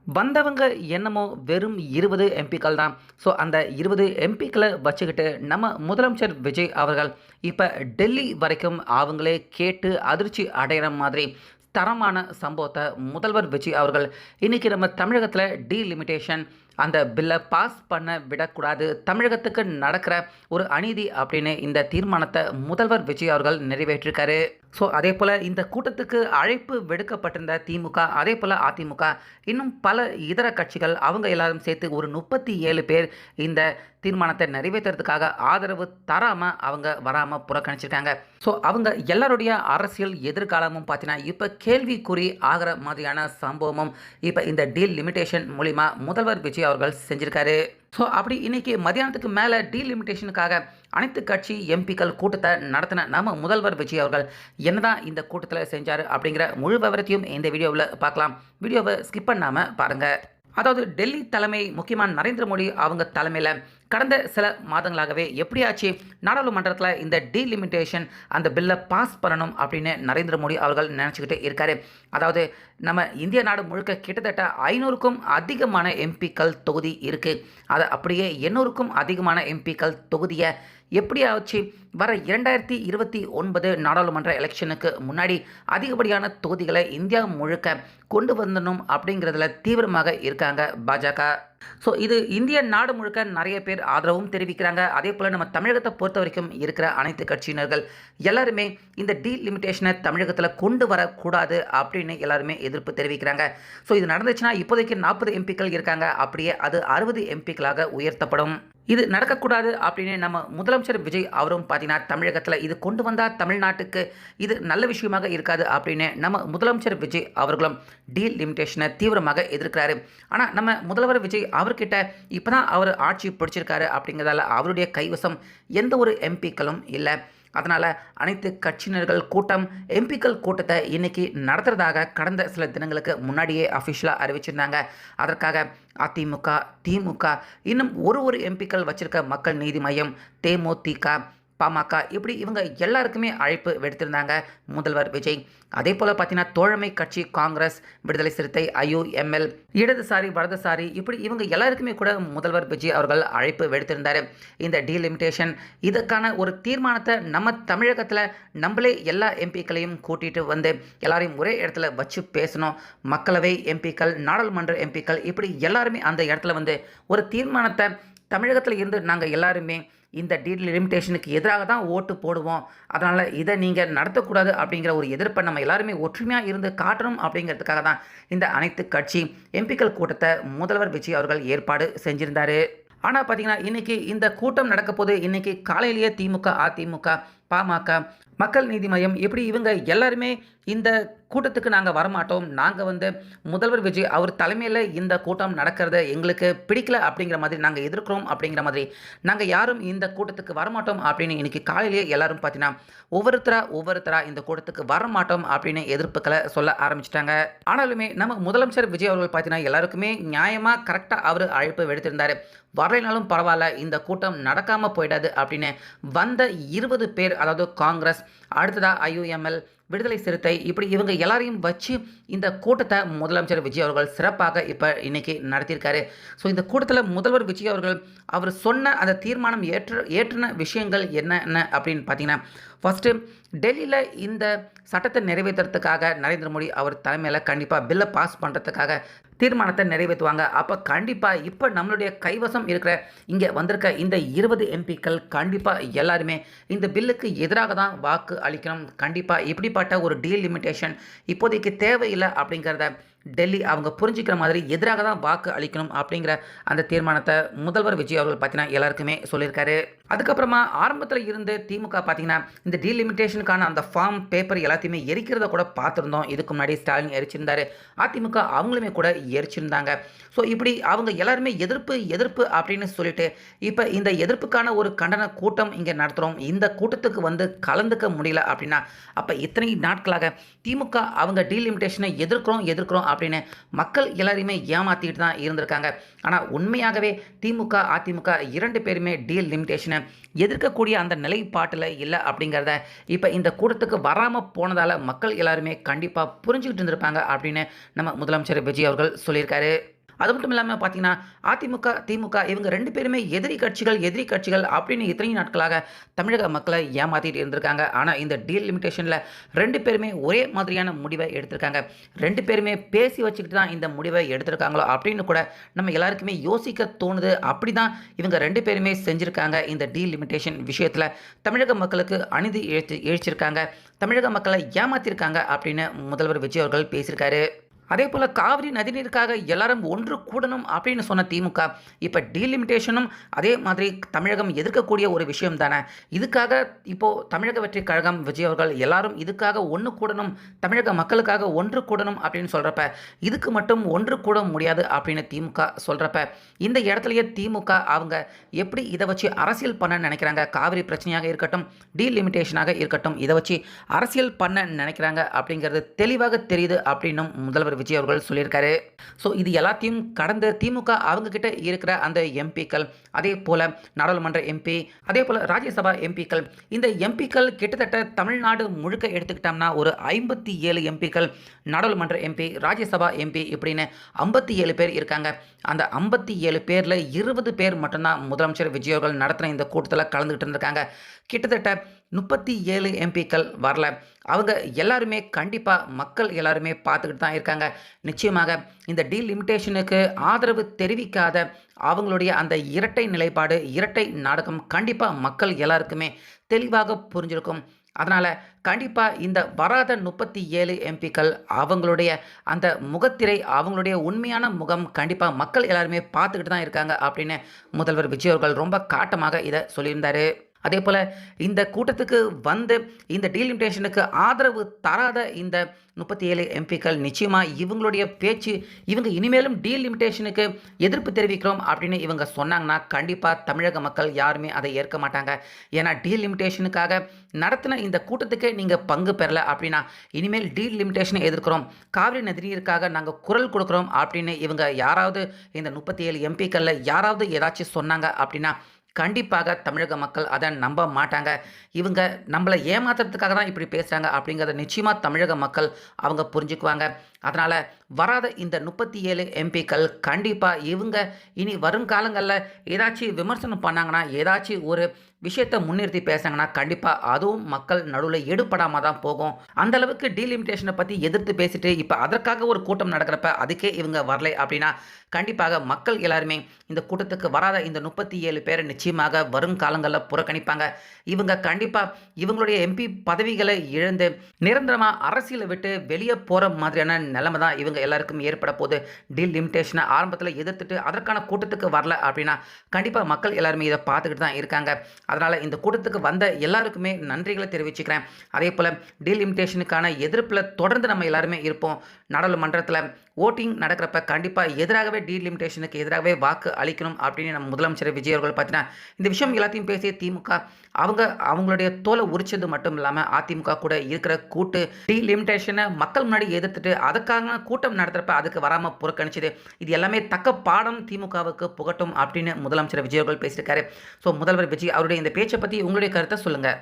வந்தவங்க என்னமோ வெறும் 20 எம்பிக்கள் தான். ஸோ அந்த 20 எம்பிக்கள வச்சுக்கிட்டு நம்ம முதலமைச்சர் விஜய் அவர்கள் இப்ப டெல்லி வரைக்கும் அவங்களே கேட்டு அதிர்ச்சி அடையிற மாதிரி தரமான சம்பவத்த முதல்வர் விஜய் அவர்கள் இன்னைக்கு நம்ம தமிழகத்துல டீலிமிட்டேஷன் அந்த பில்ல பாஸ் பண்ண விடக்கூடாது. தமிழகத்துக்கு நடக்கிற ஒரு அநீதி அப்படின்னு இந்த தீர்மானத்தை முதல்வர் விஜய் அவர்கள் நிறைவேற்றிருக்காரு. ஸோ அதே போல் இந்த கூட்டத்துக்கு அழைப்பு விடுக்கப்பட்டிருந்த திமுக, அதே போல் அதிமுக, இன்னும் பல இதர கட்சிகள் அவங்க எல்லாரும் சேர்த்து ஒரு 37 பேர் இந்த தீர்மானத்தை நிறைவேற்றுறதுக்காக ஆதரவு தராமல் அவங்க வராமல் புறக்கணிச்சிருக்காங்க. ஸோ அவங்க எல்லாருடைய அரசியல் எதிர்காலமும் பார்த்தீங்கன்னா இப்போ கேள்விக்குறி ஆகிற மாதிரியான சம்பவமும் இப்போ இந்த டீல் லிமிட்டேஷன் மூலிமா முதல்வர் விஜய் அவர்கள் செஞ்சிருக்காரு. ஸோ அப்படி இன்னைக்கு மதியானத்துக்கு மேலே டீலிமிட்டேஷனுக்காக அனைத்து கட்சி எம்பிக்கள் கூட்டத்தை நடத்தின நம்ம முதல்வர் விஜய் அவர்கள் என்னதான் இந்த கூட்டத்தில் செஞ்சார் அப்படிங்கிற முழு விவரத்தையும் இந்த வீடியோவில் பார்க்கலாம். வீடியோவை ஸ்கிப் பண்ணாமல் பாருங்கள். அதாவது டெல்லி தலைமை முக்கியமான நரேந்திர மோடி அவங்க தலைமையில் கடந்த சில மாதங்களாகவே எப்படியாச்சு நாடாளுமன்றத்தில் இந்த டீலிமிட்டேஷன் அந்த பில்லை பாஸ் பண்ணணும் அப்படின்னு நரேந்திர மோடி அவர்கள் நினச்சிக்கிட்டு இருக்காரு. அதாவது நம்ம இந்திய நாடு முழுக்க கிட்டத்தட்ட 500க்கும் அதிகமான எம்பிக்கள் தொகுதி இருக்குது. அதை அப்படியே 800க்கும் அதிகமான எம்பிக்கள் தொகுதியை எப்படியாச்சு வர 2029 நாடாளுமன்ற எலெக்ஷனுக்கு முன்னாடி அதிகப்படியான தொகுதிகளை இந்தியா முழுக்க கொண்டு வந்தணும் அப்படிங்கிறதுல தீவிரமாக இருக்காங்க பாஜக. ஸோ இது இந்திய நாடு முழுக்க நிறைய பேர் ஆதரவும் தெரிவிக்கிறாங்க. அதே போல் நம்ம தமிழகத்தை பொறுத்த வரைக்கும் இருக்கிற அனைத்து கட்சியினர்கள் எல்லாருமே இந்த டீலிமிட்டேஷனை தமிழகத்தில் கொண்டு வரக்கூடாது அப்படின்னு எல்லாருமே எதிர்ப்பு தெரிவிக்கிறாங்க. ஸோ இது நடந்துச்சுன்னா இப்போதைக்கு 40 எம்பிக்கள் இருக்காங்க, அப்படியே அது 60 எம்பிக்களாக உயர்த்தப்படும். இது நடக்கக்கூடாது அப்படின்னு நம்ம முதலமைச்சர் விஜய் அவரும் பார்த்தீங்கன்னா தமிழகத்தில் இது கொண்டு வந்தால் தமிழ்நாட்டுக்கு இது நல்ல விஷயமாக இருக்காது அப்படின்னு நம்ம முதலமைச்சர் விஜய் அவர்களும் டீல் லிமிட்டேஷனை தீவிரமாக எதிர்க்கிறாரு. ஆனால் நம்ம முதல்வர் விஜய் அவர்கிட்ட இப்போ தான் அவர் ஆட்சி பிடிச்சிருக்காரு அப்படிங்கிறதால அவருடைய கைவசம் எந்த ஒரு எம்பிக்களும் இல்லை. அதனால் அனைத்து கட்சியினர்கள் கூட்டம் எம்பிக்கள் கூட்டத்தை இன்றைக்கி நடத்துகிறதாக கடந்த சில தினங்களுக்கு முன்னாடியே அஃபிஷியலாக அறிவிச்சிருந்தாங்க. அதற்காக அதிமுக, திமுக, இன்னும் ஒரு எம்பிக்கள் வச்சிருக்க மக்கள் நீதி மையம், தேமுதிக, பாமக, இப்படி இவங்க எல்லாருக்குமே அழைப்பு விடுத்திருந்தாங்க முதல்வர் விஜய். அதே போல் பார்த்தீங்கன்னா தோழமை கட்சி காங்கிரஸ், விடுதலை சிறுத்தை, IUML, இடதுசாரி, வலதுசாரி, இப்படி இவங்க எல்லாருக்குமே கூட முதல்வர் விஜய் அவர்கள் அழைப்பு விடுத்திருந்தார். இந்த டீலிமிட்டேஷன் இதுக்கான ஒரு தீர்மானத்தை நம்ம தமிழகத்தில் நம்மளே எல்லா எம்பிக்களையும் கூட்டிகிட்டு வந்து எல்லாரையும் ஒரே இடத்துல வச்சு பேசணும். மக்களவை எம்பிக்கள், நாடாளுமன்ற எம்பிக்கள், இப்படி எல்லாருமே அந்த இடத்துல வந்து ஒரு தீர்மானத்தை தமிழகத்தில் இருந்து நாங்கள் எல்லாருமே இந்த டீலிமிட்டேஷனுக்கு எதிராக தான் ஓட்டு போடுவோம், அதனால் இதை நீங்கள் நடத்தக்கூடாது அப்படிங்கிற ஒரு எதிர்ப்பை நம்ம எல்லாருமே ஒற்றுமையாக இருந்து காட்டணும் அப்படிங்கிறதுக்காக தான் இந்த அனைத்து கட்சி எம்பிக்கள் கூட்டத்தை முதல்வர் விஜய் அவர்கள் ஏற்பாடு செஞ்சிருந்தார். ஆனால் பார்த்தீங்கன்னா இன்றைக்கி இந்த கூட்டம் நடக்க போது இன்றைக்கி காலையிலேயே திமுக, அதிமுக, பாமக, மக்கள் நீதி மையம், இப்படி இவங்க எல்லாருமே இந்த கூட்டத்துக்கு நாங்கள் வரமாட்டோம், நாங்கள் வந்து முதல்வர் விஜய் அவர் தலைமையில் இந்த கூட்டம் நடக்கிறத எங்களுக்கு பிடிக்கல அப்படிங்கிற மாதிரி நாங்கள் எதிர்க்கிறோம் அப்படிங்கிற மாதிரி நாங்கள் யாரும் இந்த கூட்டத்துக்கு வரமாட்டோம் அப்படின்னு இன்றைக்கி காலையிலேயே எல்லாரும் பார்த்தீங்கன்னா ஒவ்வொருத்தரா இந்த கூட்டத்துக்கு வரமாட்டோம் அப்படின்னு எதிர்ப்புகளை சொல்ல ஆரம்பிச்சிட்டாங்க. ஆனாலுமே நம்ம முதலமைச்சர் விஜய் அவர்கள் பார்த்தீங்கன்னா எல்லாருக்குமே நியாயமாக கரெக்டாக அவர் அழைப்பு விடுத்திருந்தார். வரலைனாலும் பரவாயில்ல, இந்த கூட்டம் நடக்காமல் போயிடாது அப்படின்னு வந்த 20 பேர், அதாவது காங்கிரஸ், அடுத்ததாக IUML, விடுதலை சிறுத்தை, இப்படி இவங்க எல்லாரையும் வச்சு இந்த கூட்டத்தை முதலமைச்சர் விஜய் அவர்கள் சிறப்பாக இப்போ இன்றைக்கி நடத்தியிருக்காரு. ஸோ இந்த கூட்டத்தில் முதல்வர் விஜய் அவர்கள் அவர் சொன்ன அந்த தீர்மானம் ஏற்றின விஷயங்கள் என்னென்ன அப்படின்னு பார்த்தீங்கன்னா, ஃபஸ்ட்டு டெல்லியில் இந்த சட்டத்தை நிறைவேற்றுறதுக்காக நரேந்திர மோடி அவர் தலைமையில் கண்டிப்பாக பில்லை பாஸ் பண்ணுறதுக்காக தீர்மானத்தை நிறைவேற்றுவாங்க. அப்போ கண்டிப்பாக இப்போ நம்மளுடைய கைவசம் இருக்கிற இங்கே வந்திருக்க இந்த 20 எம்பிக்கள் கண்டிப்பாக எல்லாருமே இந்த பில்லுக்கு எதிராக தான் வாக்கு அளிக்கணும். கண்டிப்பாக இப்படிப்பட்ட ஒரு டீலிமிட்டேஷன் இப்போதைக்கு தேவையில்லை அப்படிங்கிறத டெல்லி அவங்க புரிஞ்சிக்கிற மாதிரி எதிராக தான் வாக்கு அளிக்கணும் அப்படிங்கிற அந்த தீர்மானத்தை முதல்வர் விஜய் அவர்கள் பார்த்தீங்கன்னா எல்லாருக்குமே சொல்லியிருக்காரு. அதுக்கப்புறமா ஆரம்பத்தில் இருந்து திமுக பார்த்தீங்கன்னா இந்த டீலிமிட்டேஷனுக்கான அந்த ஃபார்ம் பேப்பர் எல்லாத்தையுமே எரிக்கிறத கூட பார்த்துருந்தோம். இதுக்கு முன்னாடி ஸ்டாலின் எரிச்சிருந்தார், அதிமுக அவங்களுமே கூட எரிச்சிருந்தாங்க. ஸோ இப்படி அவங்க எல்லாருமே எதிர்ப்பு அப்படின்னு சொல்லிட்டு இப்போ இந்த எதிர்ப்புக்கான ஒரு கண்டன கூட்டம் இங்கே நடத்துகிறோம், இந்த கூட்டத்துக்கு வந்து கலந்துக்க முடியல அப்படின்னா அப்போ இத்தனை நாட்களாக திமுக அவங்க டீலிமிட்டேஷனை எதிர்க்கிறோம் அப்படின்னு மக்கள் எல்லாரையுமே ஏமாற்றிட்டு தான் இருந்திருக்காங்க. ஆனால் உண்மையாகவே திமுக, அதிமுக 2 பேருமே டீல் லிமிட்டேஷனை எதிர்க்கக்கூடிய அந்த நிலைப்பாட்டில் இல்லை அப்படிங்கிறத இப்போ இந்த கூட்டத்துக்கு வராமல் போனதால் மக்கள் எல்லாருமே கண்டிப்பாக புரிஞ்சுக்கிட்டு இருந்திருப்பாங்க அப்படின்னு நம்ம முதலமைச்சர் விஜய் அவர்கள் சொல்லியிருக்காரு. அது மட்டும் இல்லாம பார்த்தீங்கன்னா, அதிமுக, திமுக இவங்க 2 பேருமே எதிரி கட்சிகள் அப்படின்னு இத்தனை நாட்களாக தமிழக மக்கள ஏமாத்திட்டு இருந்திருக்காங்க. ஆனா, இந்த டீலிமிட்டேஷன்ல 2 பேருமே ஒரே மாதிரியான முடிவ எடுத்திருக்காங்க. 2 பேருமே பேசி வச்சுக்கிட்டு தான் இந்த முடிவ எடுத்திருக்காங்களோ அப்படின்னு கூட நம்ம எல்லாருக்குமே யோசிக்க தோணுது. அப்படிதான் இவங்க 2 பேருமே செஞ்சிருக்காங்க. இந்த டீலிமிட்டேஷன் விஷயத்துல தமிழக மக்களுக்கு அநீதி இழைச்சிருக்காங்க. தமிழக மக்கள ஏமாத்தியிருக்காங்க அப்படின்னு முதல்வர் விஜய் அவர்கள் பேசியிருக்காரு. அதேபோல காவிரி நதிநீருக்காக எல்லாரும் ஒன்று கூடணும் அப்படின்னு சொன்ன திமுக, இப்ப டீலிமிட்டேஷனும் அதே மாதிரி தமிழகம் எதிர்க்கக்கூடிய ஒரு விஷயம் தானே. இதுக்காக இப்போ தமிழக வெற்றிக் கழகம் விஜய் அவர்கள் எல்லாரும் இதுக்காக ஒன்று கூடணும், தமிழக மக்களுக்காக ஒன்று கூடணும் அப்படின்னு சொல்றப்ப, இதுக்கு மட்டும் ஒன்று கூட முடியாது அப்படின்னு திமுக சொல்றப்ப, இந்த இடத்துலயே திமுக அவங்க எப்படி இதை வச்சு அரசியல் பண்ண நினைக்கிறாங்க? காவிரி பிரச்சனையாக இருக்கட்டும், டீலிமிட்டேஷனாக இருக்கட்டும், இதை வச்சு அரசியல் பண்ண நினைக்கிறாங்க அப்படிங்கிறது தெளிவாக தெரியுது அப்படின்னும் முதல்வர் விஜய் அவர்கள் சொல்லியிருக்காரு. ஸோ இது எல்லாத்தையும் கடந்து திமுக அவங்க கிட்ட இருக்கிற அந்த எம்பிக்கள், அதே போல நாடாளுமன்ற எம்பி, அதே போல ராஜ்யசபா எம்பிக்கள், இந்த எம்பிக்கள் கிட்டத்தட்ட தமிழ்நாடு முழுக்க எடுத்துக்கிட்டோம்னா ஒரு 57 எம்பிக்கள், நாடாளுமன்ற எம்பி, ராஜ்யசபா எம்பி இப்படின்னு 57 பேர் இருக்காங்க. அந்த 57 பேரில் 20 பேர் மட்டும்தான் முதலமைச்சர் விஜய் அவர்கள் நடத்தின இந்த கூட்டத்தில் கலந்துக்கிட்டு இருந்திருக்காங்க. கிட்டத்தட்ட 37 எம்பிக்கள் வரல. அவங்க எல்லாருமே கண்டிப்பாக மக்கள் எல்லாருமே பார்த்துக்கிட்டு தான் இருக்காங்க. நிச்சயமாக இந்த டீலிமிட்டேஷனுக்கு ஆதரவு தெரிவிக்காத அவங்களுடைய அந்த இரட்டை நிலைப்பாடு, இரட்டை நாடகம் கண்டிப்பாக மக்கள் எல்லாருக்குமே தெளிவாக புரிஞ்சிருக்கும். அதனால் கண்டிப்பாக இந்த வராத 37 எம்பிக்கள் அவங்களுடைய அந்த முகத்திரை, அவங்களுடைய உண்மையான முகம் கண்டிப்பாக மக்கள் எல்லாருமே பார்த்துக்கிட்டு தான் இருக்காங்க அப்படின்னு முதல்வர் விஜய் அவர்கள் ரொம்ப காட்டமாக இதை சொல்லியிருந்தார். அதே போல் இந்த கூட்டத்துக்கு வந்து இந்த டீலிமிட்டேஷனுக்கு ஆதரவு தராத இந்த 37 எம்பிக்கள் நிச்சயமாக இவங்களுடைய பேச்சு, இவங்க இனிமேலும் டீலிமிட்டேஷனுக்கு எதிர்ப்பு தெரிவிக்கிறோம் அப்படின்னு இவங்க சொன்னாங்கன்னா கண்டிப்பாக தமிழக மக்கள் யாருமே அதை ஏற்க மாட்டாங்க. ஏன்னா டீலிமிட்டேஷனுக்காக நடத்தின இந்த கூட்டத்துக்கு நீங்கள் பங்கு பெறலை அப்படின்னா இனிமேல் டீலிமிட்டேஷனை எதிர்க்கிறோம், காவிரி நதிநீருக்காக நாங்கள் குரல் கொடுக்குறோம் அப்படின்னு இவங்க யாராவது இந்த 37 எம்பிக்களில் யாராவது ஏதாச்சும் சொன்னாங்க அப்படின்னா கண்டிப்பாக தமிழக மக்கள் அதை நம்ப மாட்டாங்க. இவங்க நம்மளை ஏமாத்துறதுக்காக தான் இப்படி பேசுகிறாங்க அப்படிங்கிறத நிச்சயமாக தமிழக மக்கள் அவங்க புரிஞ்சுக்குவாங்க. அதனால் வராத இந்த 37 எம்பிக்கள் கண்டிப்பாக இவங்க இனி வருங்காலங்களில் ஏதாச்சும் விமர்சனம் பண்ணாங்கன்னா, ஏதாச்சும் ஒரு விஷயத்தை முன்னிறுத்தி பேசுனாங்கன்னா கண்டிப்பாக அதுவும் மக்கள் நடுவில் எடுபடாமல் தான் போகும். அந்தளவுக்கு டீலிமிட்டேஷனை பற்றி எதிர்த்து பேசிட்டு இப்போ அதற்காக ஒரு கூட்டம் நடக்கிறப்ப அதுக்கே இவங்க வரலை அப்படின்னா கண்டிப்பாக மக்கள் எல்லாருமே இந்த கூட்டத்துக்கு வராத இந்த 37 பேரை நிச்சயமாக வரும் காலங்களில் புறக்கணிப்பாங்க. இவங்க கண்டிப்பாக இவங்களுடைய எம்பி பதவிகளை இழந்து நிரந்தரமாக அரசியலை விட்டு வெளியே போகிற மாதிரியான நிலைமை தான் இவங்க எல்லாருக்கும் ஏற்பட போகுது. டீலிமிட்டேஷனை ஆரம்பத்தில் எதிர்த்துட்டு அதற்கான கூட்டத்துக்கு வரல அப்படின்னா கண்டிப்பாக மக்கள் எல்லாருமே இதை பார்த்துக்கிட்டு தான் இருக்காங்க. அதனால் இந்த கூட்டத்துக்கு வந்த எல்லாருக்குமே நன்றிகளை தெரிவிச்சுக்கிறேன். அதே போல் டீலிமிட்டேஷனுக்கான எதிர்ப்பில் தொடர்ந்து நம்ம எல்லாருமே இருப்போம். நாடாளுமன்றத்தில் ஓட்டிங் நடக்கிறப்ப கண்டிப்பாக எதிராகவே டீலிமிட்டேஷனுக்கு எதிராகவே வாக்கு அளிக்கணும் அப்படின்னு நம்ம முதலமைச்சர் விஜய் அவர்கள் பார்த்தீங்கன்னா இந்த விஷயம் எல்லாத்தையும் பேசிய திமுக அவங்களுடைய தோலை உரிச்சது மட்டும் இல்லாமல் அதிமுக கூட இருக்கிற கூட்டு டீலிமிட்டேஷனை மக்கள் முன்னாடி எதிர்த்துட்டு அதுக்காக கூட்டம் நடத்துகிறப்ப அதுக்கு வராமல் புறக்கணிச்சது. இது எல்லாமே தக்க பாடம் திமுகவுக்கு புகட்டும் அப்படின்னு முதலமைச்சர் விஜய் அவர்கள் பேசியிருக்காரு. ஸோ முதல்வர் விஜய் அவருடைய இந்த பேச்சை பற்றி உங்களுடைய கருத்தை சொல்லுங்கள்.